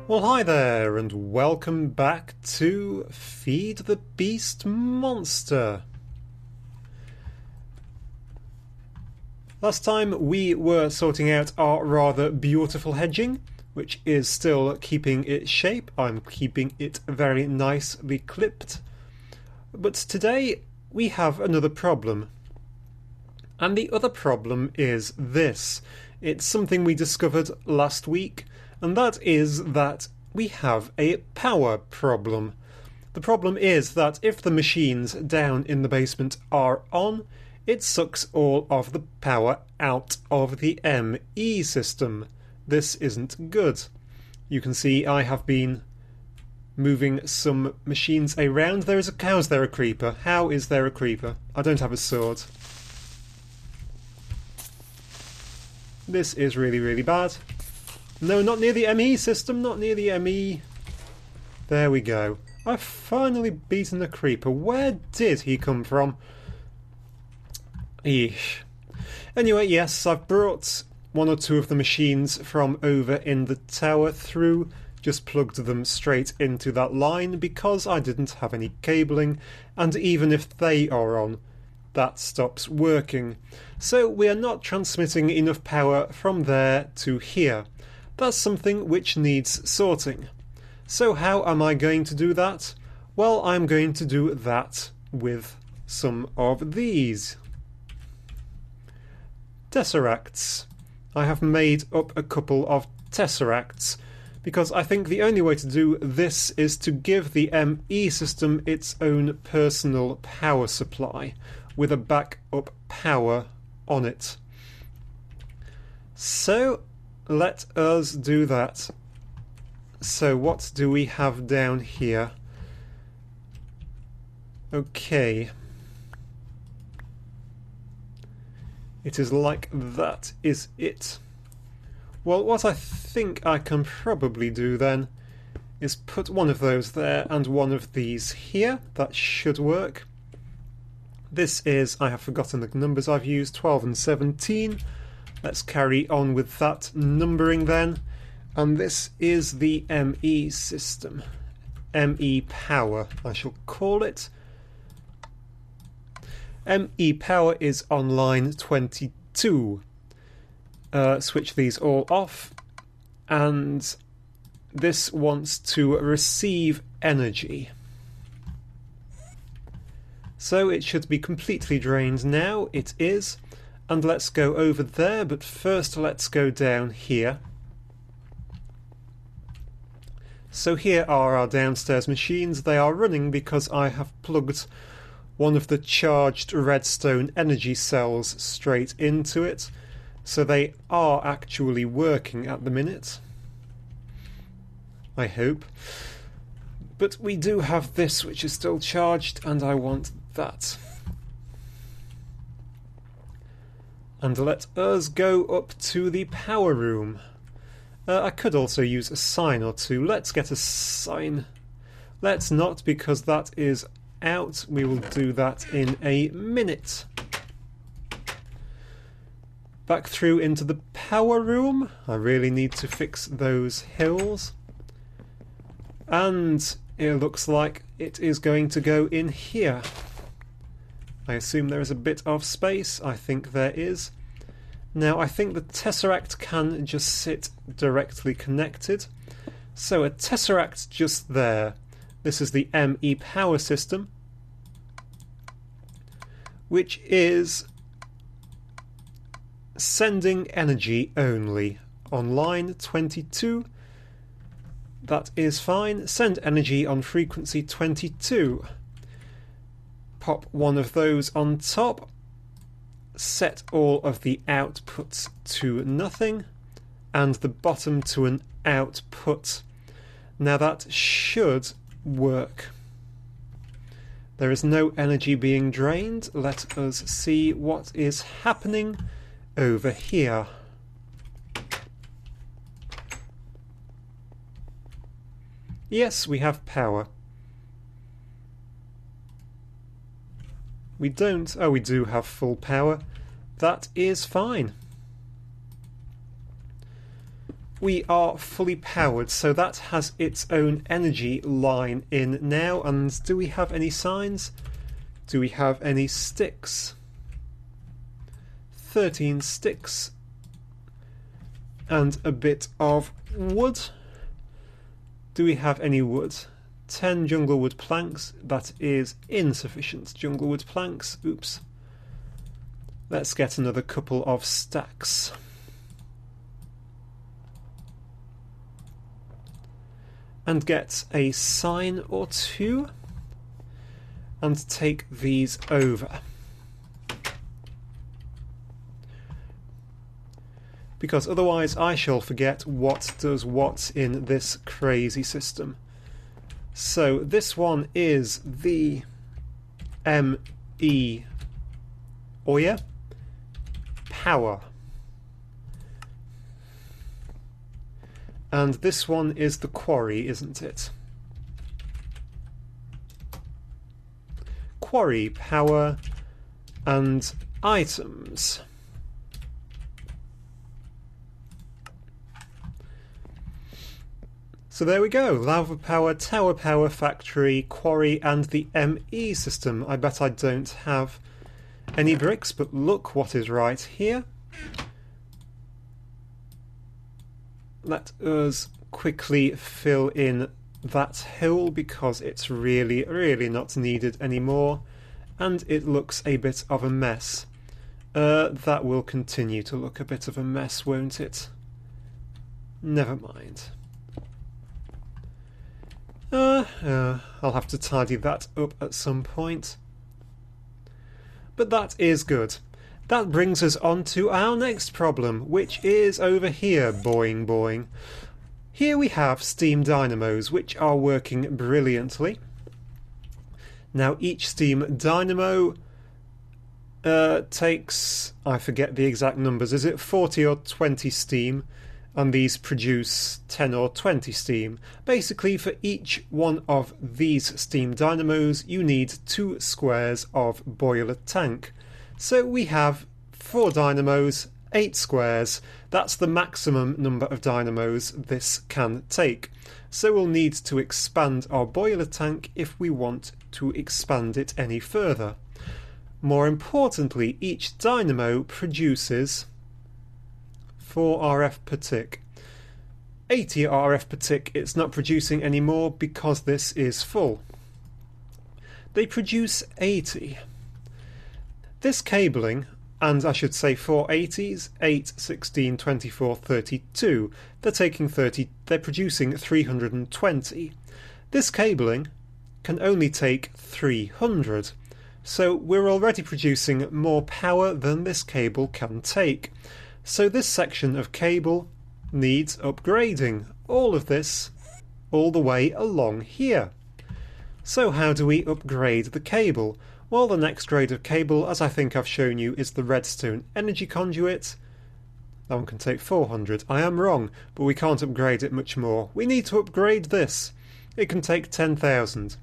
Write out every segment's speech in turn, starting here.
Well, hi there, and welcome back to Feed the Beast Monster. Last time we were sorting out our rather beautiful hedging, which is still keeping its shape. I'm keeping it very nicely clipped. But today we have another problem. And the other problem is this. It's something we discovered last week, and that is that we have a power problem. The problem is that if the machines down in the basement are on, it sucks all of the power out of the ME system. This isn't good. You can see I have been moving some machines around. How's there a creeper? How is there a creeper? I don't have a sword. This is really, really bad. No, not near the ME system, not near the ME. There we go. I've finally beaten the creeper. Where did he come from? Eesh. Anyway, yes, I've brought one or two of the machines from over in the tower through. Just plugged them straight into that line because I didn't have any cabling, and even if they are on, that stops working. So we are not transmitting enough power from there to here. That's something which needs sorting. So how am I going to do that? Well, I'm going to do that with some of these tesseracts. I have made up a couple of tesseracts because I think the only way to do this is to give the ME system its own personal power supply with a backup power on it. So let us do that. So what do we have down here? Okay. It is like that, is it? Well, what I think I can probably do then is put one of those there and one of these here. That should work. This is, I have forgotten the numbers I've used, 12 and 17. Let's carry on with that numbering then. And this is the ME system. ME power, I shall call it. ME power is on line 22. Switch these all off. And this wants to receive energy. So it should be completely drained now. It is. And let's go over there, but first let's go down here. So here are our downstairs machines. They are running because I have plugged one of the charged redstone energy cells straight into it. So they are actually working at the minute. I hope. But we do have this which is still charged, and I want that. And let us go up to the power room. I could also use a sign or two. Let's get a sign. Let's not, because that is out. We will do that in a minute. Back through into the power room. I really need to fix those hills. And it looks like it is going to go in here. I assume there is a bit of space. I think there is. Now, I think the tesseract can just sit directly connected. So a tesseract just there. This is the ME power system, which is sending energy only. On line 22, that is fine. Send energy on frequency 22. Pop one of those on top. Set all of the outputs to nothing. And the bottom to an output. Now that should work. There is no energy being drained. Let us see what is happening over here. Yes, we have power. We don't. Oh, we do have full power. That is fine. we are fully powered, so that has its own energy line in now. And do we have any signs? Do we have any sticks? 13 sticks and a bit of wood. Do we have any wood? 10 jungle wood planks. That is insufficient jungle wood planks. Oops. Let's get another couple of stacks. And get a sign or two. And take these over. Because otherwise I shall forget what does what in this crazy system. So this one is the ME Oya power. And this one is the quarry, isn't it? Quarry, power, and items. So there we go, lava power, tower power, factory, quarry, and the ME system. I bet I don't have any bricks, but look what is right here. Let us quickly fill in that hole because it's really, really not needed anymore, and it looks a bit of a mess. That will continue to look a bit of a mess, won't it? Never mind. I'll have to tidy that up at some point. But that is good. That brings us on to our next problem, which is over here. Boing, boing. Here we have steam dynamos, which are working brilliantly. Now, each steam dynamo takes, I forget the exact numbers, is it 40 or 20 steam? And these produce 10 or 20 steam. Basically, for each one of these steam dynamos, you need 2 squares of boiler tank. So we have 4 dynamos, 8 squares. That's the maximum number of dynamos this can take. So we'll need to expand our boiler tank if we want to expand it any further. More importantly, each dynamo produces 4 RF per tick. 80 RF per tick it's not producing anymore because this is full. They produce 80. This cabling, and I should say 4 80s, 8, 16, 24, 32, they're taking 30, they're producing 320. This cabling can only take 300. So we're already producing more power than this cable can take. So this section of cable needs upgrading. All of this, all the way along here. So how do we upgrade the cable? Well, the next grade of cable, as I think I've shown you, is the redstone energy conduit. That one can take 400. I am wrong, but we can't upgrade it much more. We need to upgrade this. It can take 10,000.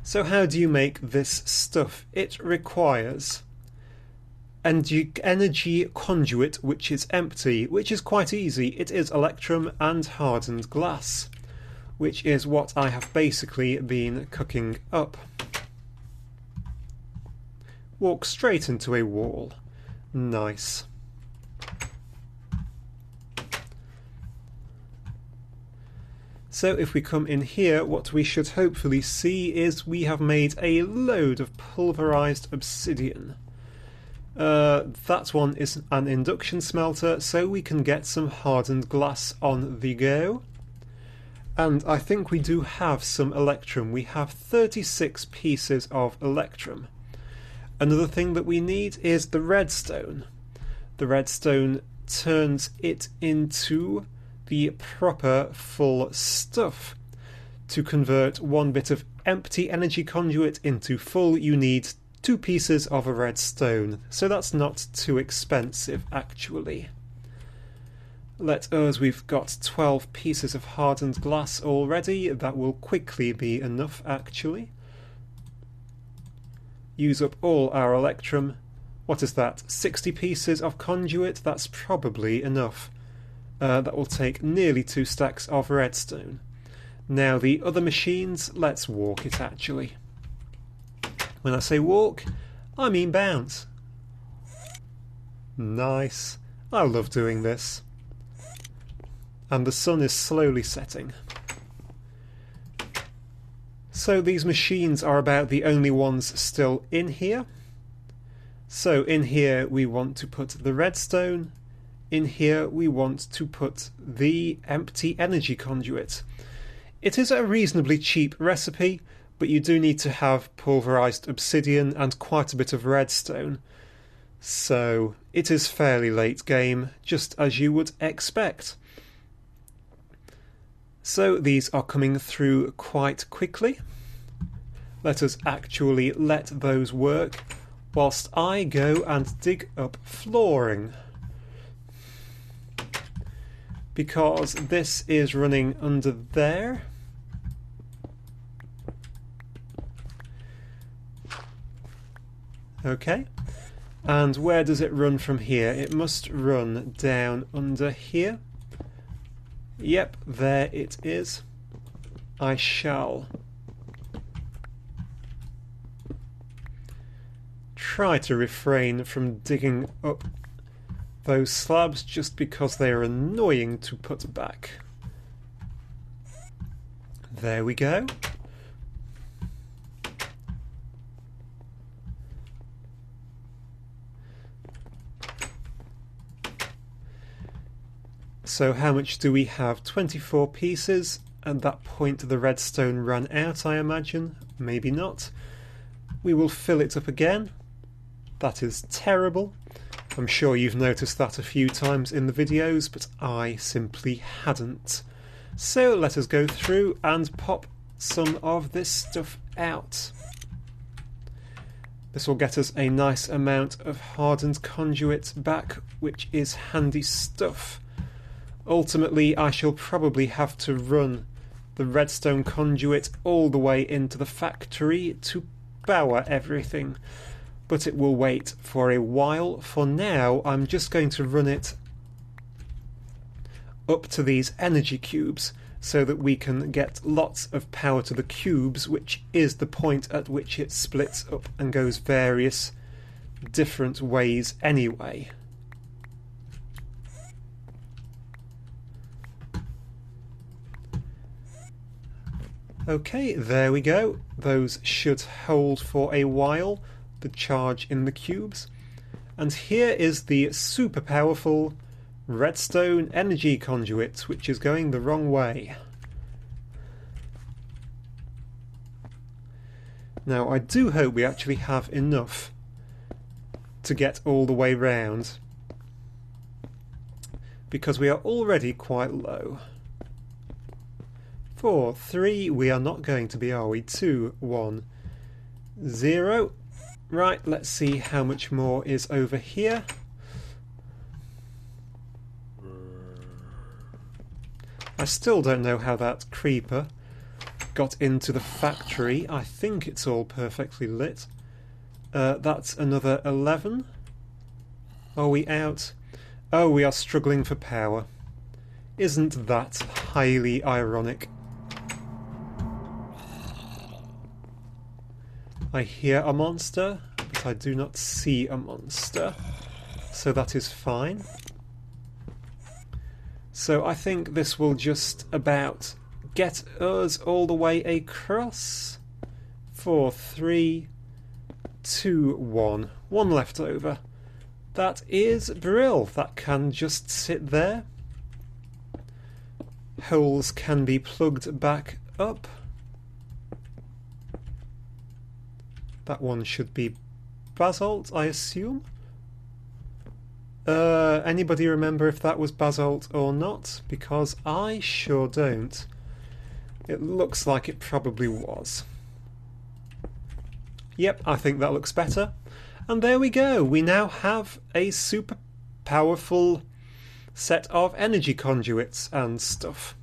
So how do you make this stuff? It requires energy conduit which is empty, which is quite easy. It is electrum and hardened glass, which is what I have basically been cooking up. Walk straight into a wall. Nice. So if we come in here, what we should hopefully see is we have made a load of pulverized obsidian. That one is an induction smelter, so we can get some hardened glass on the go. And I think we do have some electrum. We have 36 pieces of electrum. Another thing that we need is the redstone. The redstone turns it into the proper full stuff. To convert one bit of empty energy conduit into full, you need 2 pieces of a redstone, so that's not too expensive actually. We've got 12 pieces of hardened glass already. That will quickly be enough actually. Use up all our electrum. What is that? 60 pieces of conduit? That's probably enough. That will take nearly 2 stacks of redstone. Now the other machines, let's walk it actually. When I say walk, I mean bounce. Nice. I love doing this. And the sun is slowly setting. So these machines are about the only ones still in here. So in here we want to put the redstone. In here we want to put the empty energy conduit. It is a reasonably cheap recipe, but you do need to have pulverized obsidian and quite a bit of redstone. So it is fairly late game, just as you would expect. So these are coming through quite quickly. Let us actually let those work whilst I go and dig up flooring. Because this is running under there. Okay. And where does it run from here? It must run down under here. Yep, there it is. I shall try to refrain from digging up those slabs just because they are annoying to put back. There we go. So how much do we have? 24 pieces. At that point the redstone ran out, I imagine. Maybe not. We will fill it up again. That is terrible. I'm sure you've noticed that a few times in the videos, but I simply hadn't. So let us go through and pop some of this stuff out. This will get us a nice amount of hardened conduit back, which is handy stuff. Ultimately, I shall probably have to run the redstone conduit all the way into the factory to power everything, but it will wait for a while. For now, I'm just going to run it up to these energy cubes so that we can get lots of power to the cubes, which is the point at which it splits up and goes various different ways anyway. Okay, there we go. Those should hold for a while, the charge in the cubes. And here is the super powerful redstone energy conduit, which is going the wrong way. Now, I do hope we actually have enough to get all the way round, because we are already quite low. 4, 3, we are not going to be, are we? 2, 1, 0. Right, let's see how much more is over here. I still don't know how that creeper got into the factory. I think it's all perfectly lit. That's another 11. Are we out? Oh, we are struggling for power. Isn't that highly ironic? I hear a monster, but I do not see a monster, so that is fine. So I think this will just about get us all the way across. 4, 3, 2, 1. One left over. That is brill. That can just sit there. Holes can be plugged back up. That one should be basalt, I assume. Anybody remember if that was basalt or not? Because I sure don't. It looks like it probably was. Yep, I think that looks better. And there we go. We now have a super powerful set of energy conduits and stuff.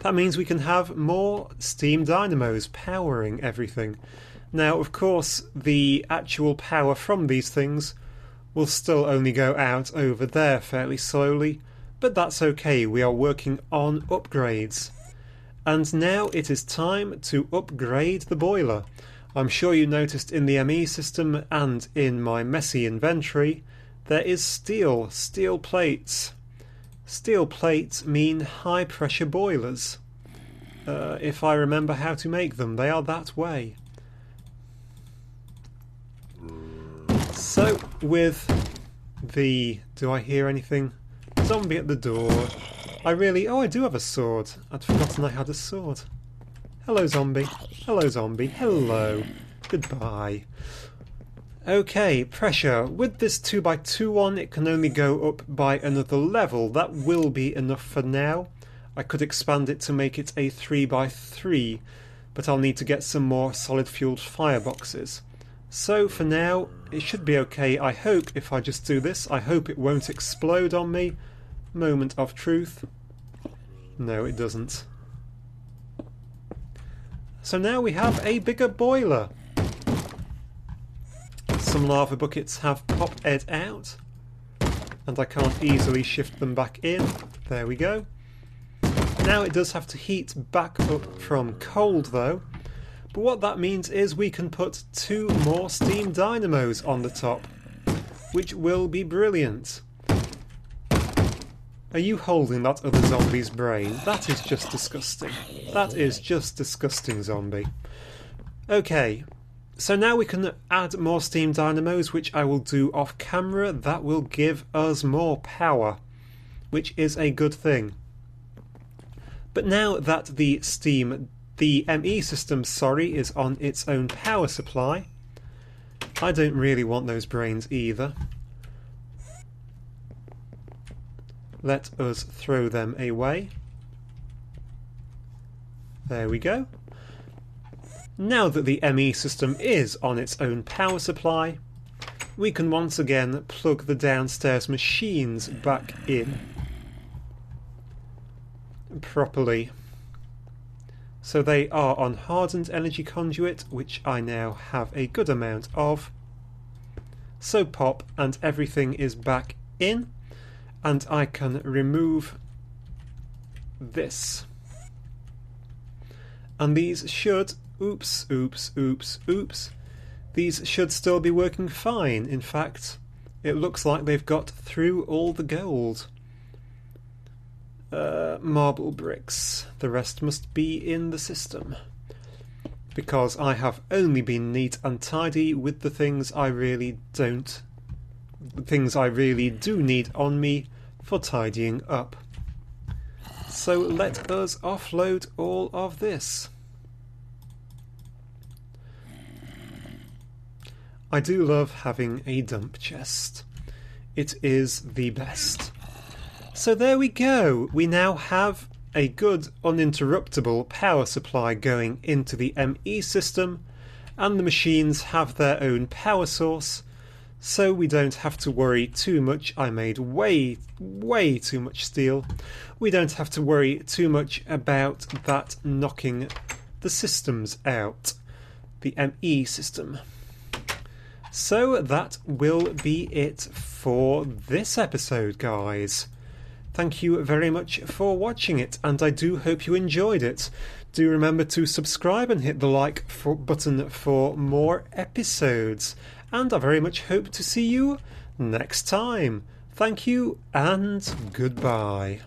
That means we can have more steam dynamos powering everything. Now, of course, the actual power from these things will still only go out over there fairly slowly, but that's okay, we are working on upgrades. And now it is time to upgrade the boiler. I'm sure you noticed in the ME system and in my messy inventory there is steel plates. Steel plates mean high pressure boilers. If I remember how to make them, they are that way. So with the... do I hear anything? Zombie at the door. Oh, I do have a sword. I'd forgotten I had a sword. Hello, zombie. Hello, zombie. Hello. Goodbye. Okay, pressure. With this 2x2 one, it can only go up by another level. That will be enough for now. I could expand it to make it a 3x3, but I'll need to get some more solid fueled fireboxes. So for now, it should be okay. I hope if I just do this, I hope it won't explode on me. Moment of truth. No, it doesn't. So now we have a bigger boiler. Some lava buckets have pop-ed out, and I can't easily shift them back in. There we go. Now it does have to heat back up from cold though, but what that means is we can put 2 more steam dynamos on the top, which will be brilliant. Are you holding that other zombie's brain? That is just disgusting. That is just disgusting, zombie. Okay, so now we can add more steam dynamos, which I will do off camera. That will give us more power, which is a good thing. But now that the ME system, is on its own power supply, I don't really want those brains either. Let us throw them away. There we go. Now that the ME system is on its own power supply, we can once again plug the downstairs machines back in properly. So they are on hardened energy conduit, which I now have a good amount of. So pop, and everything is back in, and I can remove this. And these should, oops, these should still be working fine. In fact, it looks like they've got through all the gold. Marble bricks. The rest must be in the system, because I have only been neat and tidy with the things I really do need on me for tidying up. So let us offload all of this. I do love having a dump chest. It is the best. So there we go. We now have a good uninterruptible power supply going into the ME system, and the machines have their own power source, so we don't have to worry too much. I made way too much steel. We don't have to worry too much about that knocking the systems out, the ME system. So that will be it for this episode, guys. Thank you very much for watching it, and I do hope you enjoyed it. Do remember to subscribe and hit the like button for more episodes, and I very much hope to see you next time. Thank you, and goodbye.